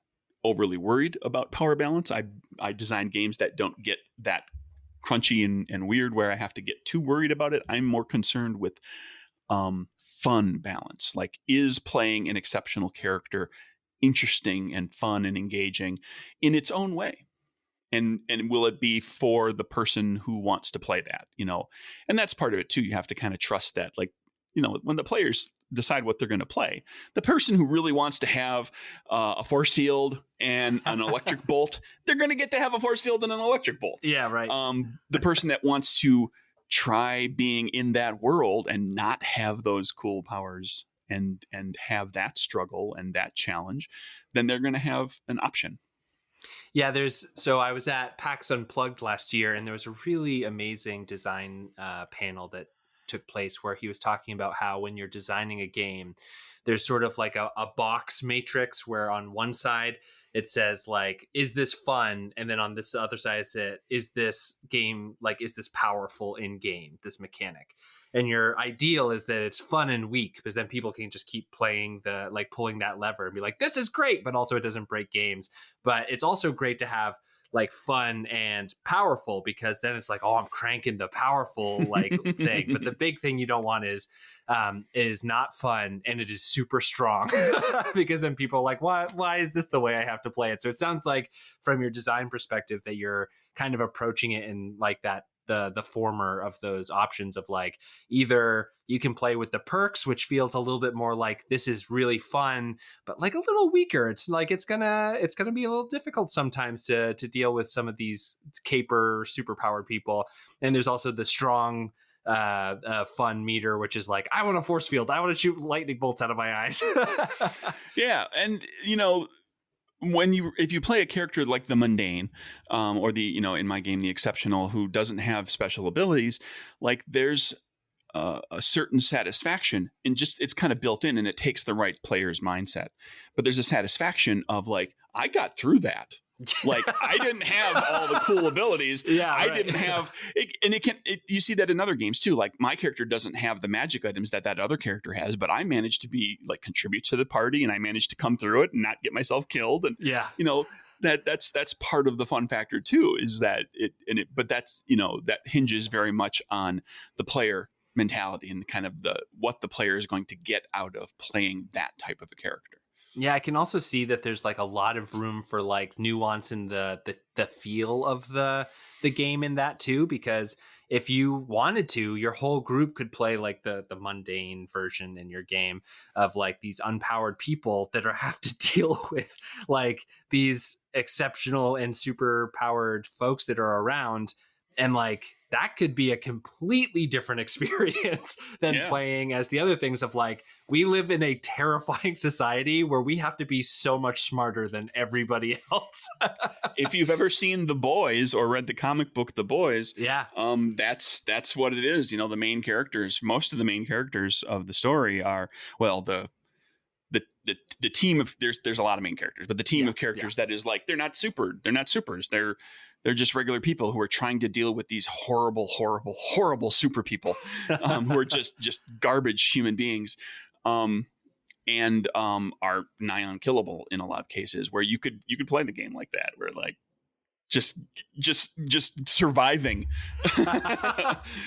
overly worried about power balance. I design games that don't get that crunchy and weird where I have to get too worried about it. I'm more concerned with fun balance. Like, is playing an exceptional character interesting and fun and engaging in its own way? And will it be for the person who wants to play that? And that's part of it too. You have to kind of trust that, like, when the players decide what they're going to play, the person who really wants to have a force field and an electric bolt, they're going to get to have a force field and an electric bolt. Yeah, right. The person that wants to try being in that world and not have those cool powers and have that struggle and that challenge, then they're going to have an option. Yeah, so I was at PAX Unplugged last year, and there was a really amazing design panel that took place where he was talking about how when you're designing a game, there's sort of like a box matrix where on one side it says, like, is this fun? And then on this other side, is this game, like, is this powerful in game, this mechanic? And your ideal is that it's fun and weak, because then people can just keep playing pulling that lever and be like, this is great, but also it doesn't break games. But it's also great to have like fun and powerful, because then it's like, oh, I'm cranking the powerful like thing. But the big thing you don't want is it is not fun and it is super strong, because then people are like, why is this the way I have to play it? So it sounds like from your design perspective that you're kind of approaching it in like that, the former of those options of like, either you can play with the perks, which feels a little bit more like this is really fun, but like a little weaker. It's like it's gonna be a little difficult sometimes to deal with some of these caper superpowered people. And there's also the strong fun meter, which is like, I want a force field, I want to shoot lightning bolts out of my eyes. Yeah, and if you play a character like the mundane, or the, in my game, the exceptional, who doesn't have special abilities, like there's a certain satisfaction in just, it's kind of built in, and it takes the right player's mindset. But there's a satisfaction of like, I got through that. Like, I didn't have all the cool abilities. Yeah, I didn't have it, and you see that in other games too. Like, my character doesn't have the magic items that other character has, but I managed to contribute to the party, and I managed to come through it and not get myself killed. And that's part of the fun factor too, is that but that's, that hinges very much on the player mentality and kind of what the player is going to get out of playing that type of a character. Yeah, I can also see that there's like a lot of room for like nuance in the feel of the game in that too, because if you wanted to, your whole group could play like the mundane version in your game of like these unpowered people that have to deal with like these exceptional and super powered folks that are around. And like, that could be a completely different experience than playing as the other things of like, we live in a terrifying society where we have to be so much smarter than everybody else. If you've ever seen The Boys or read the comic book The Boys, that's what it is. The main characters, most of the main characters of the story are, well, the team of, there's a lot of main characters, but the team of characters that is like, they're not supers. They're just regular people who are trying to deal with these horrible, horrible, horrible super people, who are just garbage human beings, and are nigh unkillable in a lot of cases, where you could play the game like that, where like just surviving,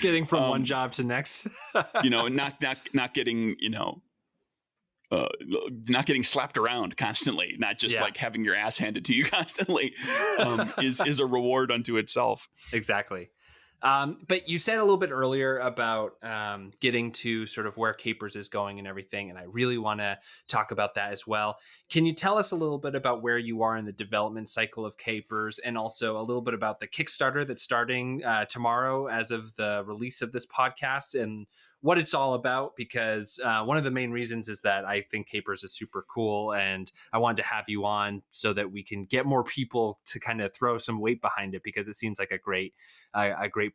getting from one job to next, not getting, not getting slapped around constantly, not just like having your ass handed to you constantly, is a reward unto itself. Exactly. But you said a little bit earlier about getting to sort of where Capers is going and everything, and I really want to talk about that as well. Can you tell us a little bit about where you are in the development cycle of Capers, and also a little bit about the Kickstarter that's starting tomorrow as of the release of this podcast, and what it's all about? Because one of the main reasons is that I think Capers is super cool, and I wanted to have you on so that we can get more people to kind of throw some weight behind it, because it seems like a great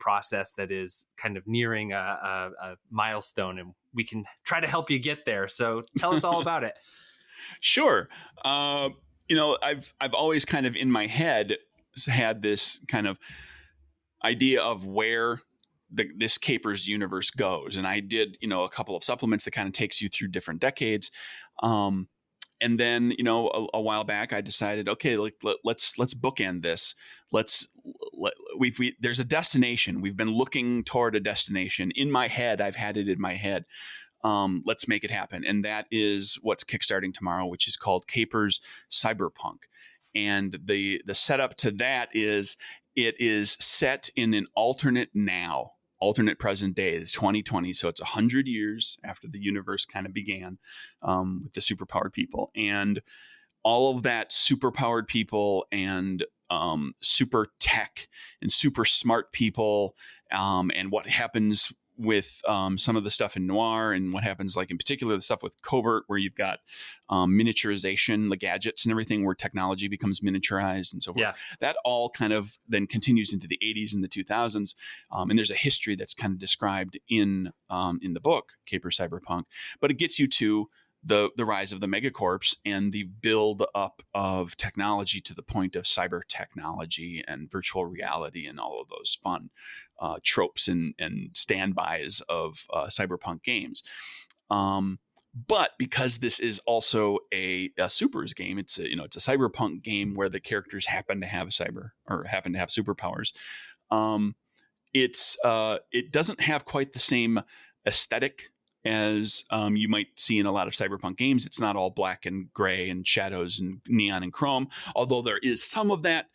process that is kind of nearing a milestone, and we can try to help you get there. So tell us all about it. Sure. I've always kind of in my head had this kind of idea of where this Capers universe goes, and I did a couple of supplements that kind of takes you through different decades. And then a while back I decided, okay, let's bookend this. There's a destination. We've been looking toward a destination in my head. I've had it in my head. Let's make it happen. And that is what's kickstarting tomorrow, which is called Capers Cyberpunk. And the setup to that is it is set in an alternate present day, 2020. So it's 100 years after the universe kind of began with the superpowered people. And all of that superpowered people and super tech and super smart people and what happens with some of the stuff in noir and what happens like in particular the stuff with covert where you've got miniaturization, the gadgets and everything where technology becomes miniaturized and so forth. Yeah. That all kind of then continues into the 80s and the 2000s. And there's a history that's kind of described in the book, Caper Cyberpunk, but it gets you to the rise of the megacorps and the build up of technology to the point of cyber technology and virtual reality and all of those fun tropes and standbys of cyberpunk games. But because this is also a supers game, it's a cyberpunk game where the characters happen to have superpowers. It doesn't have quite the same aesthetic as you might see in a lot of cyberpunk games. It's not all black and gray and shadows and neon and chrome, although there is some of that.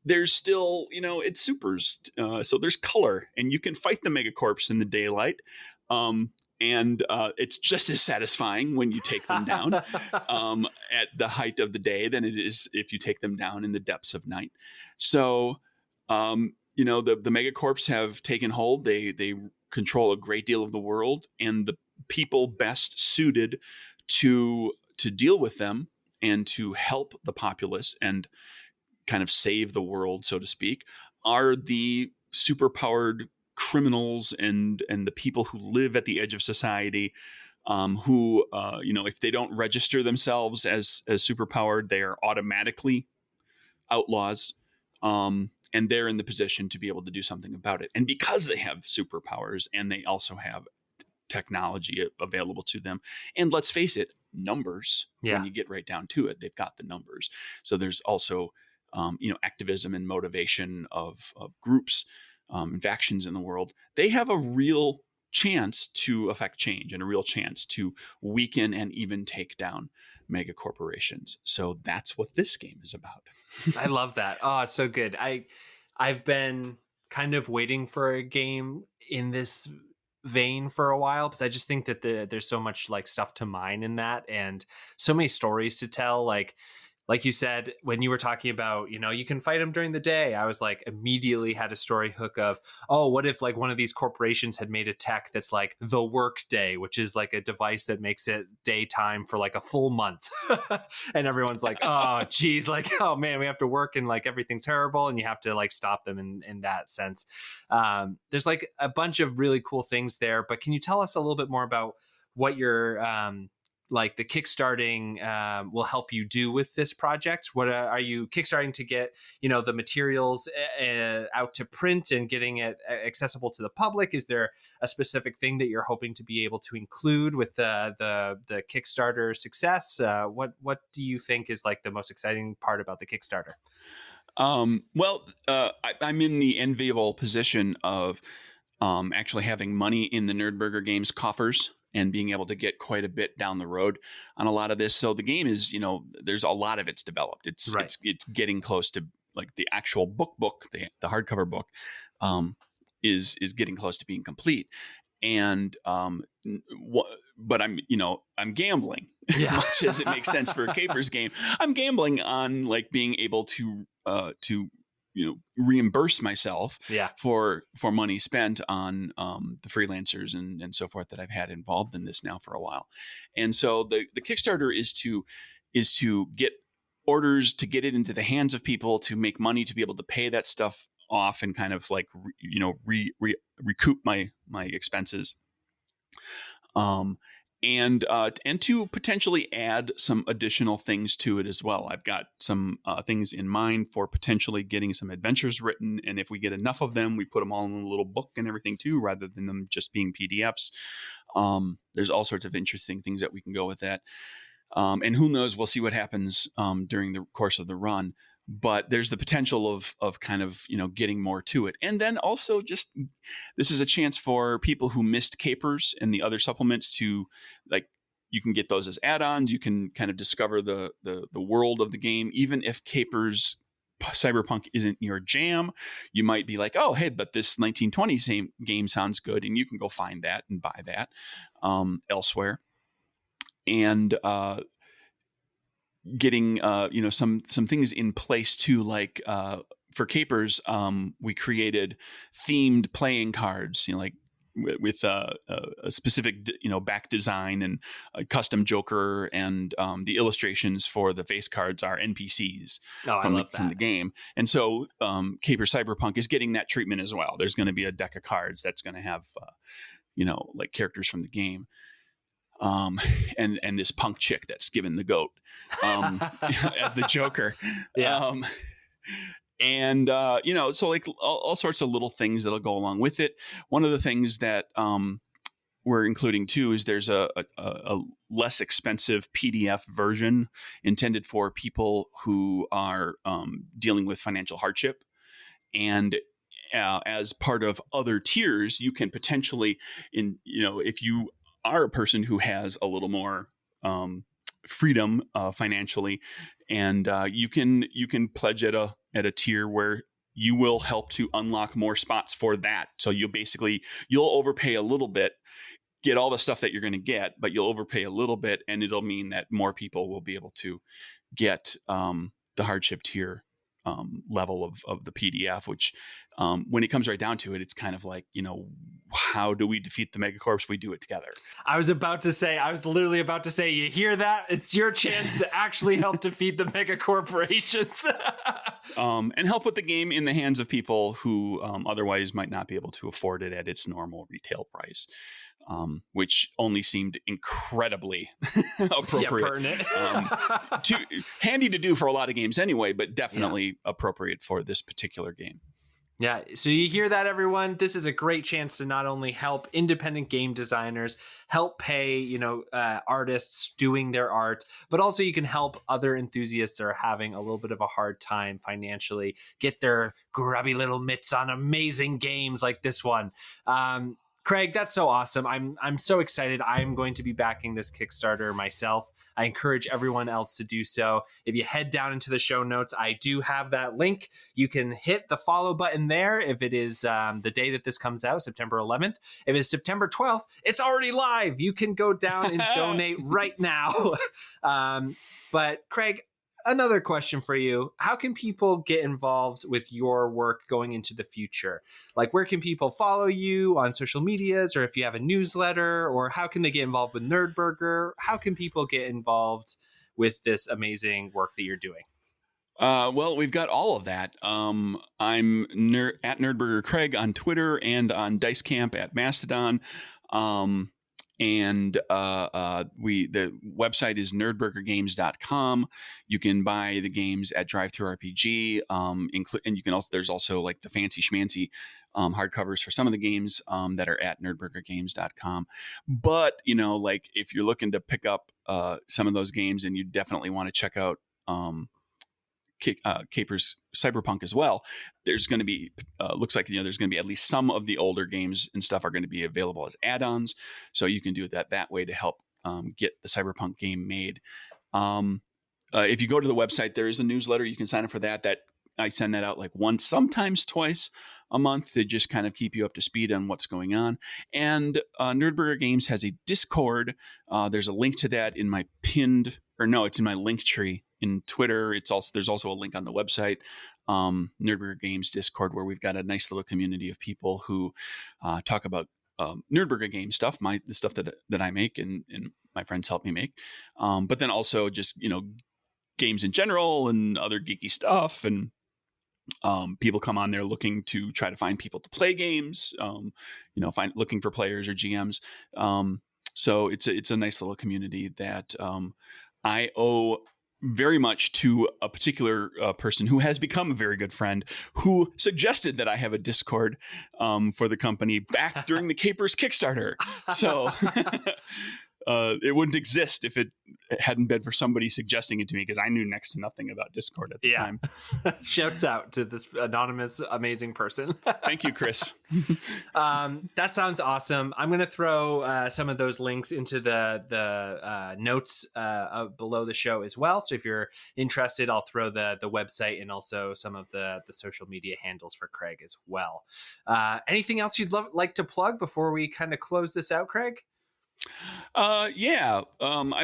There's still, it's supers. So there's color and you can fight the megacorps in the daylight. And it's just as satisfying when you take them down at the height of the day than it is if you take them down in the depths of night. So, the megacorps have taken hold. They control a great deal of the world, and the people best suited to deal with them and to help the populace and kind of save the world, so to speak, are the superpowered criminals and the people who live at the edge of society, who if they don't register themselves as superpowered, they are automatically outlaws. And they're in the position to be able to do something about it. And because they have superpowers and they also have technology available to them, and let's face it, numbers, when you get right down to it, they've got the numbers. So there's also, activism and motivation of groups and factions in the world. They have a real chance to affect change and a real chance to weaken and even take down mega corporations. So that's what this game is about. I love that. Oh, it's so good. I've been kind of waiting for a game in this vein for a while because I just think that there's so much like stuff to mine in that and so many stories to tell. Like you said, when you were talking about, you can fight them during the day, I was like immediately had a story hook of, oh, what if like one of these corporations had made a tech that's like the work day, which is like a device that makes it daytime for like a full month. And everyone's like, oh, geez, like, oh, man, we have to work and like everything's terrible. And you have to like stop them in that sense. There's like a bunch of really cool things there. But can you tell us a little bit more about what your like the kickstarting will help you do with this project? What are you kickstarting to get, the materials out to print and getting it accessible to the public? Is there a specific thing that you're hoping to be able to include with the Kickstarter success? What do you think is like the most exciting part about the Kickstarter? I'm in the enviable position of actually having money in the NerdBurger Games coffers and being able to get quite a bit down the road on a lot of this. So the game is, there's a lot of it's developed. It's getting close to like the actual book, the hardcover book is getting close to being complete. And but I'm gambling much as it makes sense for a Capers game. I'm gambling on like being able to reimburse myself for money spent on the freelancers and so forth that I've had involved in this now for a while. And so the Kickstarter is to get orders, to get it into the hands of people, to make money, to be able to pay that stuff off and kind of like, recoup my expenses. and to potentially add some additional things to it as well. I've got some things in mind for potentially getting some adventures written, and if we get enough of them, we put them all in a little book and everything too, rather than them just being PDFs. There's all sorts of interesting things that we can go with that. And who knows, we'll see what happens during the course of the run. But there's the potential of kind of, getting more to it. And then also just, this is a chance for people who missed Capers and the other supplements to, like, you can get those as add-ons. You can kind of discover the world of the game. Even if Capers Cyberpunk isn't your jam, you might be like, oh, hey, but this 1920 game sounds good. And you can go find that and buy that elsewhere. And getting some things in place too, like for Capers, we created themed playing cards, like with a specific back design and a custom Joker, and the illustrations for the face cards are NPCs from the game. And so Capers Cyberpunk is getting that treatment as well. There's going to be a deck of cards that's going to have like characters from the game. And this punk chick that's given the goat as the Joker. Yeah. So like all sorts of little things that'll go along with it. One of the things that we're including too is there's a less expensive PDF version intended for people who are dealing with financial hardship. And as part of other tiers, you can potentially, if you are a person who has a little more freedom financially, and you can pledge at a tier where you will help to unlock more spots for that. So you'll overpay a little bit, get all the stuff that you're going to get, but you'll overpay a little bit, and it'll mean that more people will be able to get the hardship tier level of the PDF, which when it comes right down to it, it's kind of like, how do we defeat the megacorps? We do it together. I was literally about to say, you hear that? It's your chance to actually help defeat the mega corporations. And help put the game in the hands of people who otherwise might not be able to afford it at its normal retail price. Which only seemed incredibly appropriate. Handy to do for a lot of games anyway, but definitely appropriate for this particular game. Yeah, so you hear that, everyone? This is a great chance to not only help independent game designers, help pay, artists doing their art, but also you can help other enthusiasts that are having a little bit of a hard time financially get their grubby little mitts on amazing games like this one. Craig, that's so awesome. I'm so excited. I'm going to be backing this Kickstarter myself. I encourage everyone else to do so. If you head down into the show notes, I do have that link. You can hit the follow button there if it is the day that this comes out, September 11th. If it's September 12th, it's already live. You can go down and donate right now. But Craig, another question for you. How can people get involved with your work going into the future? Like, where can people follow you on social medias, or if you have a newsletter, or how can they get involved with NerdBurger? How can people get involved with this amazing work that you're doing? Well, we've got all of that. I'm at NerdBurger Craig on Twitter and on Dice Camp at Mastodon. And the website is nerdburgergames.com. You can buy the games at DriveThruRPG, and you can also, there's also like the fancy schmancy hardcovers for some of the games that are at nerdburgergames.com. But like if you're looking to pick up some of those games, and you definitely want to check out Capers Cyberpunk as well, there's going to be looks like there's going to be at least some of the older games and stuff are going to be available as add-ons, so you can do that way to help get the Cyberpunk game made. If you go to the website, there is a newsletter. You can sign up for that I send that out like once, sometimes twice a month, to just kind of keep you up to speed on what's going on. And NerdBurger Games has a Discord. There's a link to that in my it's in my link tree in Twitter. There's also a link on the website, NerdBurger Games Discord, where we've got a nice little community of people who talk about NerdBurger game stuff, the stuff that I make and my friends help me make. But then also just, games in general and other geeky stuff. And people come on there looking to try to find people to play games, looking for players or GMs. So it's a nice little community that I owe very much to a particular person who has become a very good friend, who suggested that I have a Discord for the company back during the Capers Kickstarter. So it wouldn't exist if it hadn't been for somebody suggesting it to me, because I knew next to nothing about Discord at the time. Shouts out to this anonymous, amazing person. Thank you, Chris. That sounds awesome. I'm going to throw some of those links into the notes below the show as well. So if you're interested, I'll throw the website and also some of the social media handles for Craig as well. Anything else you'd like to plug before we kind of close this out, Craig? I've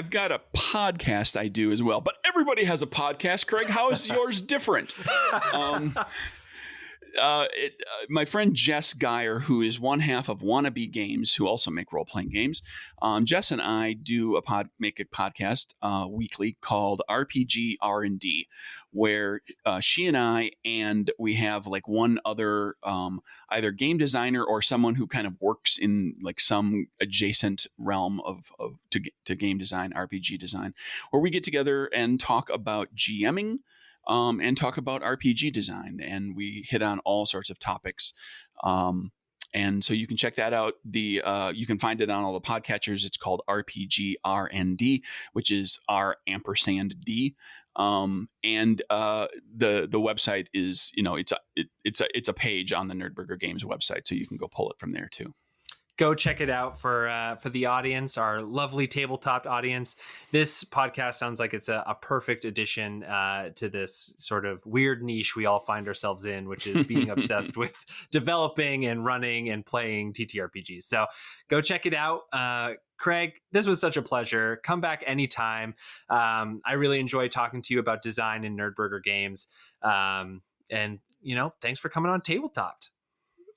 got a podcast I do as well, but everybody has a podcast. Craig, how is yours different? My friend Jess Geyer, who is one half of Wannabe Games, who also make role-playing games, Jess and I do make a podcast weekly called RPG R&D, where she and I, and we have like one other either game designer or someone who kind of works in like some adjacent realm to game design, RPG design, where we get together and talk about GMing. And talk about RPG design, and we hit on all sorts of topics. And so you can check that out. You can find it on all the podcatchers. It's called RPG R&D, which is R&D. And the website is, it's a page on the NerdBurger Games website, so you can go pull it from there too. Go check it out for the audience, our lovely tabletop audience. This podcast sounds like it's a perfect addition to this sort of weird niche we all find ourselves in, which is being obsessed with developing and running and playing TTRPGs. So go check it out. Craig, this was such a pleasure. Come back anytime. I really enjoy talking to you about design in NerdBurger Games. And, thanks for coming on Tabletopped.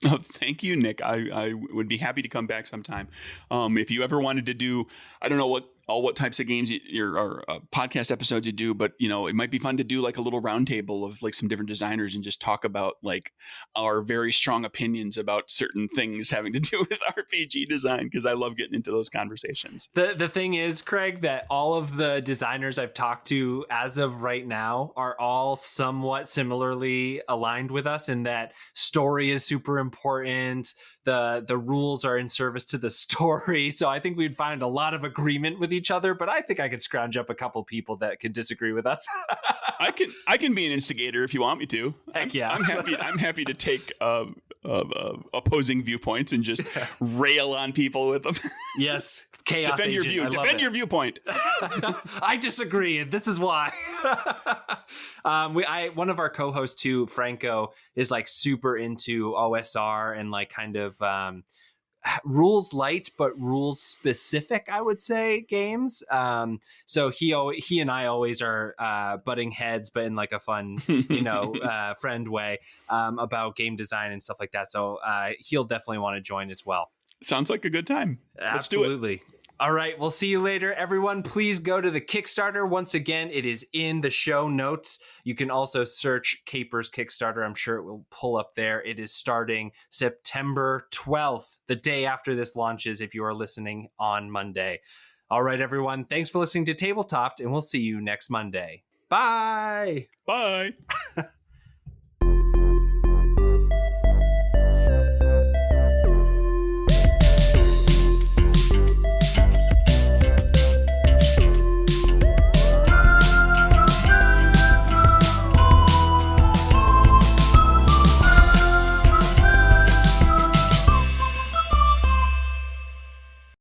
Oh, thank you, Nick. I would be happy to come back sometime. If you ever wanted to do, I don't know what types of games or podcast episodes you do, but it might be fun to do like a little roundtable of like some different designers and just talk about like our very strong opinions about certain things having to do with RPG design, because I love getting into those conversations. The thing is, Craig, that all of the designers I've talked to as of right now are all somewhat similarly aligned with us in that story is super important. The rules are in service to the story. So I think we'd find a lot of agreement with each other, but I think I could scrounge up a couple people that can disagree with us. I can be an instigator if you want me to. Heck yeah. I'm happy to take opposing viewpoints and just rail on people with them. Yes. Chaos Defend agent. your view. Defend your viewpoint. I disagree, and this is why. One of our co-hosts too, Franco, is like super into OSR and like kind of rules light but rules specific, I would say, games. So he and I always are butting heads, but in like a fun, friend way, about game design and stuff like that. So he'll definitely want to join as well. Sounds like a good time. Absolutely. Let's do it. All right, we'll see you later. Everyone, please go to the Kickstarter. Once again, it is in the show notes. You can also search Capers Kickstarter. I'm sure it will pull up there. It is starting September 12th, the day after this launches, if you are listening on Monday. All right, everyone, thanks for listening to Tabletopped, and we'll see you next Monday. Bye. Bye.